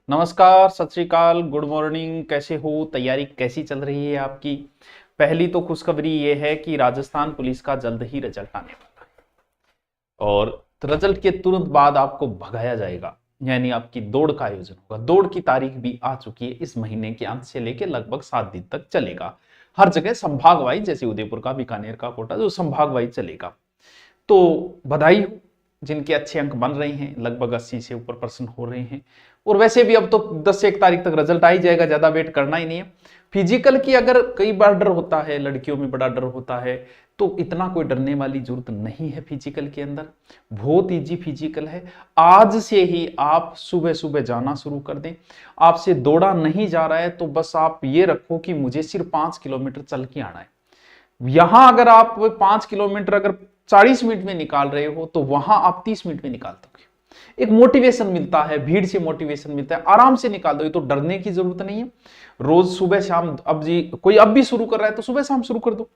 नमस्कार, सत श्री अकाल, गुड मॉर्निंग। कैसे हो? तैयारी कैसी चल रही है आपकी? पहली तो खुशखबरी ये है कि राजस्थान पुलिस का जल्द ही रिजल्ट आने वाला है और रिजल्ट के तुरंत बाद आपको भगाया जाएगा, यानी आपकी दौड़ का आयोजन होगा। दौड़ की तारीख भी आ चुकी है, इस महीने के अंत से लेकर लगभग 7 दिन तक चलेगा। हर जगह संभाग वाइज, जैसे उदयपुर का, बीकानेर का, कोटा, जो संभाग वाइज चलेगा। तो बधाई हो जिनके अच्छे अंक बन रहे हैं, लगभग 80 से ऊपर % हो रहे हैं। और वैसे भी अब तो 10 से 1 तारीख तक रिजल्ट आ ही जाएगा, ज्यादा वेट करना ही नहीं है। फिजिकल की अगर कई बार डर होता है, लड़कियों में बड़ा डर होता है, तो इतना कोई डरने वाली जरूरत नहीं है। फिजिकल के अंदर बहुत इजी फिजिकल है। आज से ही आप सुबह सुबह जाना शुरू कर दें। आपसे दौड़ा नहीं जा रहा है तो बस आप ये रखो कि मुझे सिर्फ 5 किलोमीटर चल के आना है। यहां अगर आप 5 किलोमीटर अगर 40 मिनट में निकाल रहे हो तो वहां आप 30 मिनट में निकाल दोगे। एक मोटिवेशन मिलता है, भीड़ से मोटिवेशन मिलता है, आराम से निकाल दो। ये तो डरने की जरूरत नहीं है। रोज सुबह शाम, अब जी कोई अब भी शुरू कर रहा है तो सुबह शाम शुरू कर दो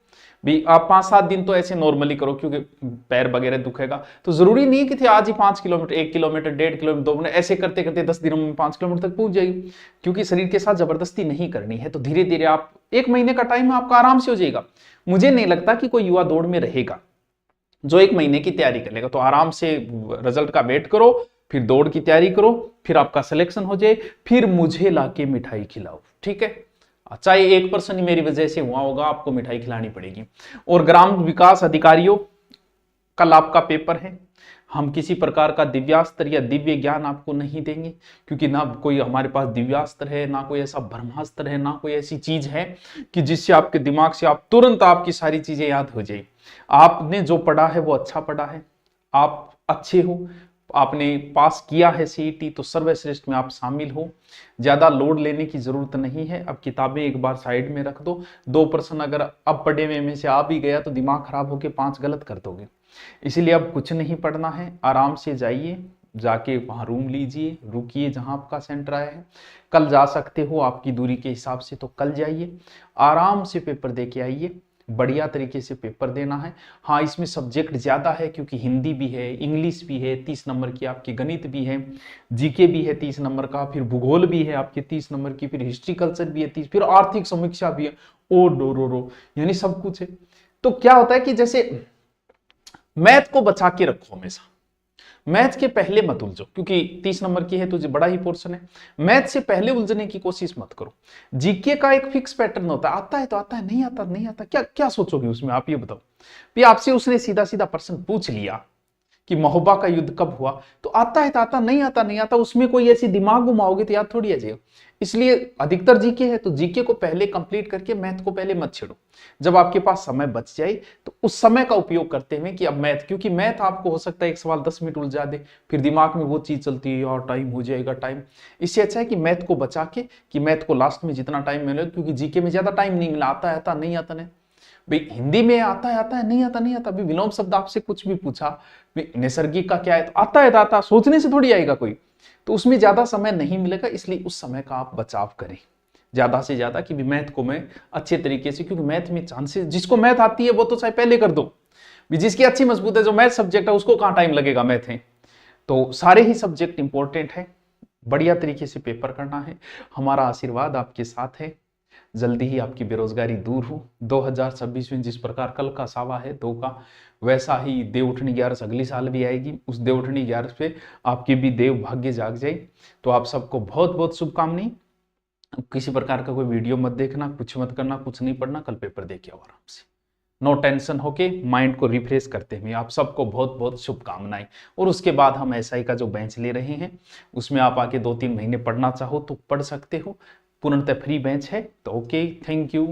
भी। आप 5-7 दिन तो ऐसे नॉर्मली करो, क्योंकि पैर वगैरह दुखेगा तो जरूरी नहीं कि थे आज ही 5 किलोमीटर, 1 किलोमीटर, 1.5 किलोमीटर, 2 मिनट, ऐसे करते करते 10 दिनों में 5 किलोमीटर तक पहुंच जाएगी। क्योंकि शरीर के साथ जबरदस्ती नहीं करनी है। तो धीरे धीरे आप 1 महीने का टाइम है आपका, आराम से हो जाएगा। मुझे नहीं लगता कि कोई युवा दौड़ में रहेगा जो 1 महीने की तैयारी कर लेगा। तो आराम से रिजल्ट का वेट करो, फिर दौड़ की तैयारी करो, फिर आपका सिलेक्शन हो जाए, फिर मुझे लाके मिठाई खिलाओ, ठीक है। चाहे 1% ही मेरी वजह से हुआ होगा, आपको मिठाई खिलानी पड़ेगी। और ग्राम विकास अधिकारियों, कल आपका पेपर है। हम किसी प्रकार का दिव्यास्त्र या दिव्य ज्ञान आपको नहीं देंगे, क्योंकि ना कोई हमारे पास दिव्यास्त्र है, ना कोई ऐसा ब्रह्मास्त्र है, ना कोई ऐसी चीज है कि जिससे आपके दिमाग से आप तुरंत आपकी सारी चीजें याद हो जाए। आपने जो पढ़ा है वो अच्छा पढ़ा है, आप अच्छे हो, आपने पास किया है सीईटी, तो सर्वश्रेष्ठ में आप शामिल हो। ज्यादा लोड लेने की जरूरत नहीं है। अब किताबें एक बार साइड में रख दो। 2% अगर अब पढ़े में से आ भी गया तो दिमाग खराब होकर 5 गलत कर दोगे। इसीलिए अब कुछ नहीं पढ़ना है, आराम से जाइए, जाके वहां रूम लीजिए, रुकिए जहां आपका सेंटर आया है। कल जा सकते हो आपकी दूरी के हिसाब से तो कल जाइए, आराम से पेपर दे के आइए। बढ़िया तरीके से पेपर देना है। हाँ, इसमें सब्जेक्ट ज्यादा है, क्योंकि हिंदी भी है, इंग्लिश भी है 30 नंबर की, आपकी गणित भी है, जीके भी है 30 नंबर का, फिर भूगोल भी है आपके 30 नंबर की, फिर हिस्ट्री कल्चर भी है 30, फिर आर्थिक समीक्षा भी है, ओ डो रो रो, यानी सब कुछ है। तो क्या होता है कि जैसे मैथ को बचा के रखो हमेशा। मैथ के पहले मत उलझो, क्योंकि 30 नंबर की है तो बड़ा ही पोर्शन है। मैथ से पहले उलझने की कोशिश मत करो। जीके का एक फिक्स पैटर्न होता है, आता है तो आता है, नहीं आता नहीं आता, क्या क्या सोचोगे उसमें, आप ये बताओ। भी आपसे उसने सीधा सीधा प्रश्न पूछ लिया कि महोबा का युद्ध कब हुआ, तो आता है तो आता, नहीं आता नहीं आता, उसमें कोई ऐसी दिमाग घुमाओगे तो याद थोड़ी आ जाएगा। इसलिए अधिकतर जीके है तो जीके को पहले कंप्लीट करके मैथ को पहले मत छेड़ो। जब आपके पास समय बच जाए तो उस समय का उपयोग करते हुए कि अब मैथ, क्योंकि मैथ आपको हो सकता है एक सवाल 10 मिनट उलझा दे, फिर दिमाग में वो चीज चलती है और टाइम हो जाएगा टाइम। इससे अच्छा है कि मैथ को बचा के, कि मैथ को लास्ट में जितना टाइम मिले, क्योंकि जीके में ज्यादा टाइम नहीं मिला, आता है आता, नहीं आता नहीं। भाई हिंदी में आता है, नहीं आता नहीं आता। अभी विलोम शब्द आपसे कुछ भी पूछा, नैसर्गिक का क्या है, तो आता है तो आता, सोचने से थोड़ी आएगा कोई, तो उसमें ज्यादा समय नहीं मिलेगा। इसलिए उस समय का आप बचाव करें ज्यादा से ज्यादा, कि मैथ को मैं अच्छे तरीके से, क्योंकि मैथ में चांसेस, जिसको मैथ आती है वो तो चाहे पहले कर दो, जिसकी अच्छी मजबूत है, जो मैथ सब्जेक्ट है उसको कहां टाइम लगेगा मैथ है। तो सारे ही सब्जेक्ट इंपॉर्टेंट है, बढ़िया तरीके से पेपर करना है। हमारा आशीर्वाद आपके साथ है, जल्दी ही आपकी बेरोजगारी दूर हो। 2026 में जिस प्रकार कल का सावा है 2 का, वैसा ही देव उठनी 11 अगली साल भी आएगी। उस देव उठनी 11 पे आपकी भी देव भाग्य जाग जाए। तो आप सबको बहुत बहुत शुभकामनाएं। किसी प्रकार का कोई वीडियो मत देखना, कुछ मत करना, कुछ नहीं पढ़ना, कल पेपर देके आओ आराम से, नो टेंशन होके माइंड को रिफ्रेश करते हुए। आप सबको बहुत बहुत शुभकामनाएं। और उसके बाद हम एसआई का जो बेंच ले रहे हैं, उसमें आप आके 2-3 महीने पढ़ना चाहो तो पढ़ सकते हो। पूर्णतः फ्री बेंच है। तो ओके, थैंक यू।